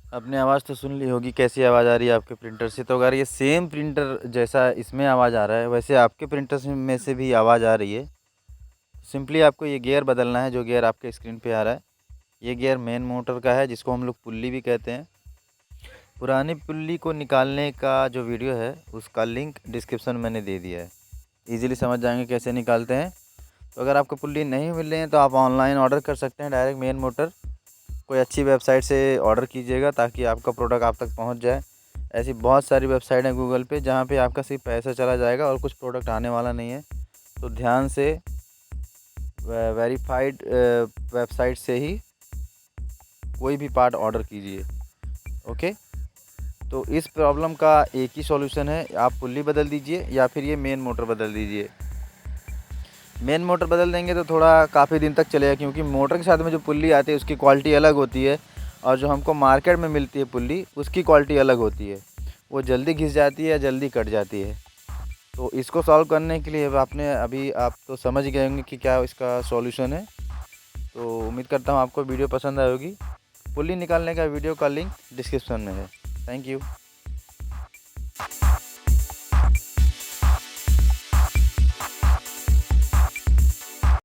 आपने आवाज़ तो सुन ली होगी, कैसी आवाज़ आ रही है आपके प्रिंटर से। तो अगर ये सेम प्रिंटर जैसा इसमें आवाज़ आ रहा है, वैसे आपके प्रिंटर में से भी आवाज़ आ रही है, सिंपली आपको ये गियर बदलना है। जो गियर आपके स्क्रीन पे आ रहा है, ये गियर मेन मोटर का है, जिसको हम लोग पुल्ली भी कहते हैं। पुरानी पुल्ली को निकालने का जो वीडियो है, उसका लिंक डिस्क्रिप्शन में मैंने दे दिया है। ईज़िली समझ जाएंगे कैसे निकालते हैं। तो अगर आपको पुल्ली नहीं मिल रही है, तो आप ऑनलाइन ऑर्डर कर सकते हैं डायरेक्ट मेन मोटर। कोई अच्छी वेबसाइट से ऑर्डर कीजिएगा ताकि आपका प्रोडक्ट आप तक पहुंच जाए। ऐसी बहुत सारी वेबसाइट हैं गूगल पे, जहां पे आपका सिर्फ पैसा चला जाएगा और कुछ प्रोडक्ट आने वाला नहीं है। तो ध्यान से वेरीफाइड वेबसाइट से ही कोई भी पार्ट ऑर्डर कीजिए। ओके। तो इस प्रॉब्लम का एक ही सॉल्यूशन है, आप पुल्ली बदल दीजिए या फिर ये मेन मोटर बदल दीजिए। मेन मोटर बदल देंगे तो थोड़ा काफ़ी दिन तक चलेगा, क्योंकि मोटर के साथ में जो पुल्ली आती है उसकी क्वालिटी अलग होती है, और जो हमको मार्केट में मिलती है पुल्ली, उसकी क्वालिटी अलग होती है। वो जल्दी घिस जाती है या जल्दी कट जाती है। तो इसको सॉल्व करने के लिए आप तो समझ गए होंगे कि क्या इसका सॉल्यूशन है। तो उम्मीद करता हूँ आपको वीडियो पसंद आई होगी। पुल्ली निकालने का वीडियो का लिंक डिस्क्रिप्शन में है। Thank you.